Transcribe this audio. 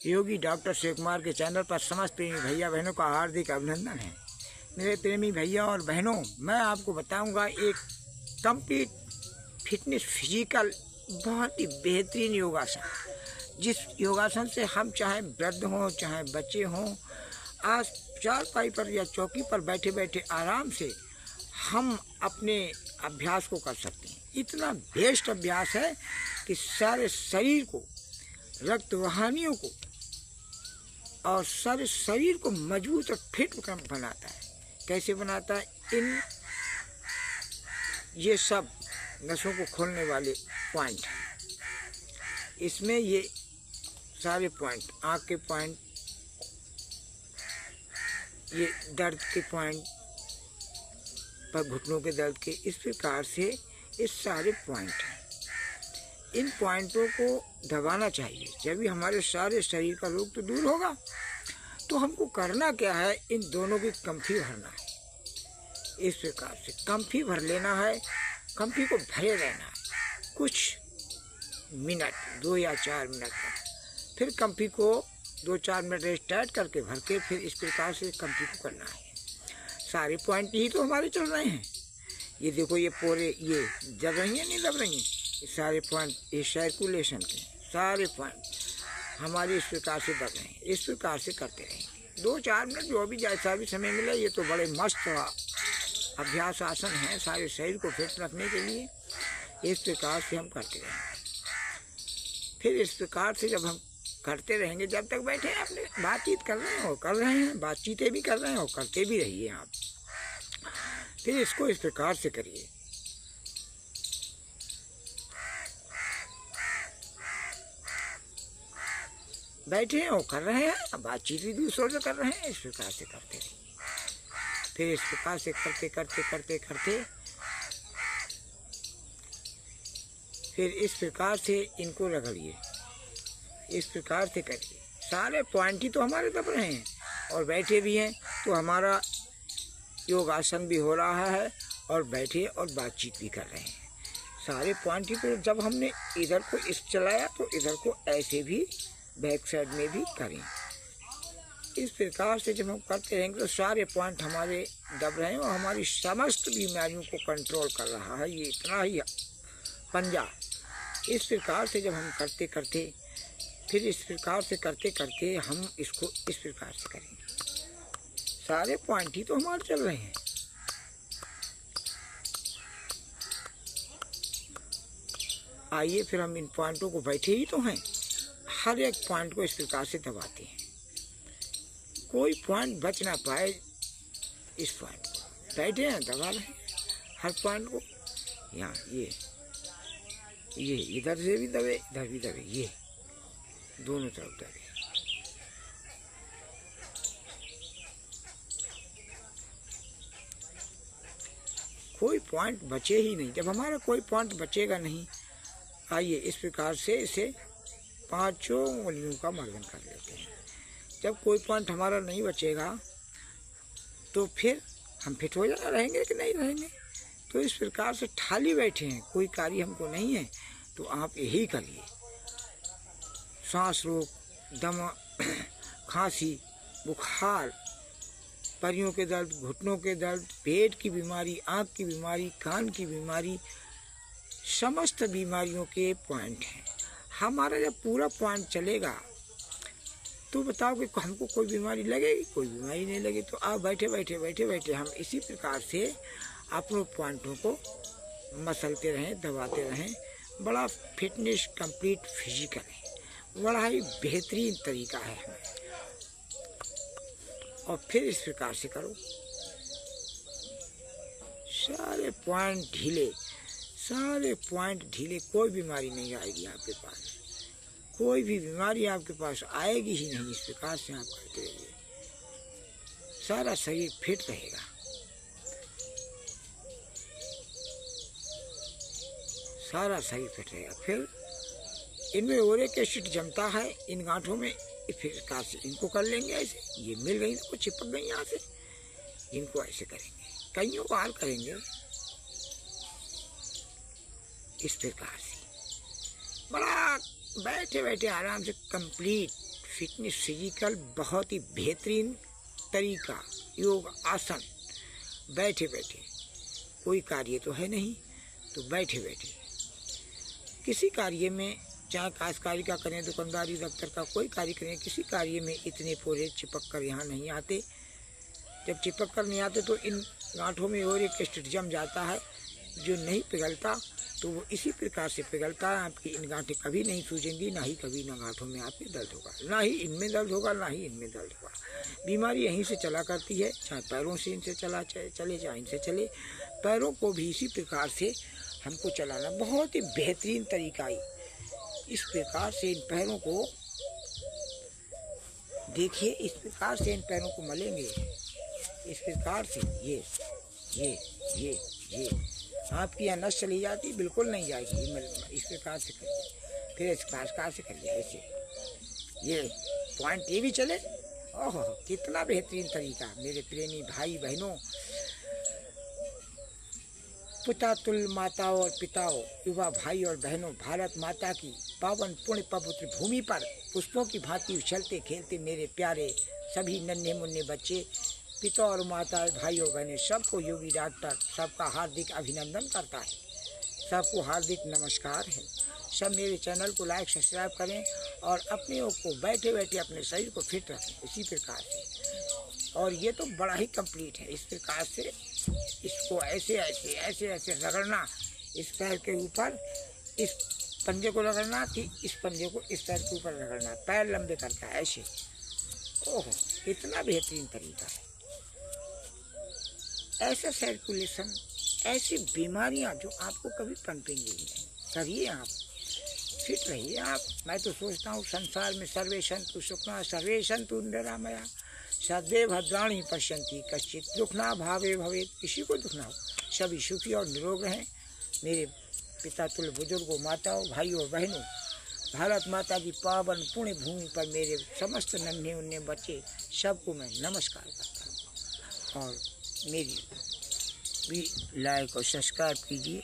योगी doctor Shiv Kumar के channel पर समस्त प्रेमी भैया बहनों का हार्दिक अभिनंदन है। मेरे प्रेमी भैया और बहनों, मैं आपको बताऊंगा एक कंप्लीट फिटनेस फिजिकल बहुत ही बेहतरीन योगासन, जिस योगासन से हम चाहे वृद्ध हों चाहे बच्चे हों, आज चारपाई पर या चौकी पर बैठे बैठे आराम से हम अपने अभ्यास को कर सकते हैं। इतना बेस्ट अभ्यास है कि सारे शरीर को, रक्त वाहिनियों को और सारे शरीर को मजबूत और फिट बनाता है। कैसे बनाता है? ये सब नसों को खोलने वाले पॉइंट हैं। इसमें ये सारे पॉइंट, आँख के पॉइंट, ये दर्द के पॉइंट पर, घुटनों के दर्द के, इस प्रकार से ये सारे पॉइंट हैं। इन पॉइंटों को दबाना चाहिए, जब भी हमारे सारे शरीर का रोग तो दूर होगा। तो हमको करना क्या है? इन दोनों की कंफी भरना है। इस प्रकार से कंफी भर लेना है, कंफी को भरे रहना है कुछ मिनट, 2 या 4 मिनट का। फिर कंफी को 2-4 मिनट रेस्ट करके भर के फिर इस प्रकार से कंफी को करना है। सारे पॉइंट ही तो हमारे चल रहे हैं। ये देखो, ये पूरे ये दब रही हैं, नहीं दब रही हैं, ये सारे पॉइंट, ये सर्कुलेशन के सारे पॉइंट हमारे इस प्रकार से दब रहे हैं। इस प्रकार से करते रहेंगे 2-4 मिनट, जो भी जैसा भी समय मिले। ये तो बड़े मस्त अभ्यास आसन है सारे शरीर को फिट रखने के लिए। इस प्रकार से हम करते रहेंगे। फिर इस प्रकार से जब हम करते रहेंगे, जब तक बैठे हैं अपने बातचीत कर रहे हैं, बातचीतें भी कर रहे हैं और करते भी रहिए आप। फिर इसको इस प्रकार से करिए। बैठे हैं और कर रहे हैं, बातचीत भी दूसरों से कर रहे हैं, इस प्रकार से करते रहिए। फिर इस प्रकार से करते करते करते करते फिर इस प्रकार से इनको रगड़िए। इस प्रकार से करिए। सारे पॉइंट ही तो हमारे दब रहे हैं और बैठे भी हैं, तो हमारा योगासन भी हो रहा है और बैठे और बातचीत भी कर रहे हैं। सारे पॉइंट ही तो, जब हमने इधर को इस चलाया तो इधर को ऐसे भी बैक साइड में भी करें। इस प्रकार से जब हम करते रहेंगे तो सारे पॉइंट हमारे दब रहे हैं और हमारी समस्त बीमारियों को कंट्रोल कर रहा है ये इतना ही पंजा। इस प्रकार से जब हम करते करते, फिर इस प्रकार से करते करते हम इसको इस प्रकार से करेंगे। सारे पॉइंट ही तो हमारे चल रहे हैं। आइए, फिर हम इन पॉइंटों को, बैठे ही तो हैं, हर एक पॉइंट को इस प्रकार से दबाते हैं। कोई पॉइंट बच ना पाए। इस पॉइंट को बैठे हैं, दबा रहे हैं हर पॉइंट को। यहाँ ये इधर से भी दबे, इधर भी दबे, ये दोनों तरफ दबे। कोई पॉइंट बचे ही नहीं। जब हमारा कोई पॉइंट बचेगा नहीं, आइए इस प्रकार से इसे 5 उंगलियों का मर्दन कर लेते हैं। जब कोई पॉइंट हमारा नहीं बचेगा तो फिर हम फिट हो जा रहेंगे कि नहीं रहेंगे। तो इस प्रकार से ठाली बैठे हैं, कोई कार्य हमको नहीं है, तो आप यही करिए। सांस रोग, दमा, खांसी, बुखार, परियों के दर्द, घुटनों के दर्द, पेट की बीमारी, आँख की बीमारी, कान की बीमारी, समस्त बीमारियों के पॉइंट हैं। हमारा जब पूरा पॉइंट चलेगा तो बताओ कि हमको कोई बीमारी लगेगी? कोई बीमारी नहीं लगी। तो आप बैठे बैठे बैठे बैठे हम इसी प्रकार से अपने पॉइंटों को मसलते रहें, दबाते रहें। बड़ा फिटनेस कंप्लीट फिजिकल है, बड़ा ही बेहतरीन तरीका है हमें। और फिर इस प्रकार से करो, सारे पॉइंट ढीले, सारे पॉइंट ढीले। कोई बीमारी नहीं आएगी आपके पास, कोई भी बीमारी आपके पास आएगी ही नहीं। इस प्रकार से आप करते रहिए, सारा शरीर फिट रहेगा। सारा शरीर फिट रहेगा। फिर इनमें यूरिक एसिड जमता है इन गांठों में, इस प्रकार से इनको कर लेंगे। ऐसे ये मिल गई तो चिपक गई यहाँ से, इनको ऐसे करेंगे, कईयों बार करेंगे इस प्रकार से। बड़ा बैठे बैठे आराम से कंप्लीट फिटनेस फिजिकल बहुत ही बेहतरीन तरीका योग आसन। बैठे बैठे कोई कार्य तो है नहीं, तो बैठे बैठे किसी कार्य में, चाहे काश्तकारी का करें, दुकानदारी दफ्तर का कोई कार्य करें, किसी कार्य में इतने पूरे चिपक कर यहाँ नहीं आते। जब चिपक कर नहीं आते तो इन गांठों में और एक स्टिट जम जाता है जो नहीं पिघलता, तो वो इसी प्रकार से पिघलता है। आपकी इन गांठें कभी नहीं सूजेंगी, ना ही कभी ना गांठों में आपके दर्द होगा, ना ही इनमें दर्द होगा, ना ही इनमें दर्द होगा। बीमारी यहीं से चला करती है, चाहे पैरों से इनसे चले चाहे इनसे चले। पैरों को भी इसी प्रकार से हमको चलाना बहुत ही बेहतरीन तरीका है। इस प्रकार से इन पैरों को देखिए, इस प्रकार से इन पैरों को मलेंगे, इस प्रकार से ये आपकी यहाँ नस चली जाती, बिल्कुल नहीं जाएगी। इस प्रकार से करिए, फिर इस प्रकार से करिए, ऐसे ये पॉइंट ये भी चले। ओहो, कितना बेहतरीन तरीका मेरे प्रेमी भाई बहनों, पिता तुल्य माताओं और पिताओं, युवा भाई और बहनों, भारत माता की पावन पुण्य पवित्र भूमि पर पुष्पों की भांति उछलते खेलते मेरे प्यारे सभी नन्हे मुन्ने बच्चे, पिता और माता, भाई और बहनें, सबको योगी डॉक्टर सबका हार्दिक अभिनंदन करता है, सबको हार्दिक नमस्कार है। सब मेरे चैनल को लाइक सब्सक्राइब करें और अपने को बैठे बैठे अपने शरीर को फिट रखें इसी प्रकार से। और ये तो बड़ा ही कंप्लीट है। इस प्रकार से इसको ऐसे ऐसे ऐसे ऐसे रगड़ना, इस पैर के ऊपर इस पंजे को रगड़ना कि इस पंजे को इस पैर के ऊपर रगड़ना, पैर लंबे करता है ऐसे। ओहो, इतना बेहतरीन तरीका है। ऐसा सर्कुलेशन, ऐसी बीमारियां जो आपको कभी पनपेंगी नहीं, करिए आप, फिट रहिए आप। मैं तो सोचता हूँ संसार में सर्वे सन्तु सुखिनः सर्वे सन्तु निरामया सर्वे भद्राणि पश्यन्ति कश्चित् दुःख न भावे भवेत्। किसी को दुख ना हो, सभी सुखी और निरोग रहें। मेरे पिता तुल्य बुजुर्गों, माताओं, भाइयों, बहनों, भारत माता की पावन पुण्य भूमि पर मेरे समस्त नन्हे उन्ने बच्चे, सबको मैं नमस्कार करता हूँ। और मेरी भी लाइक और सब्सक्राइब कीजिए।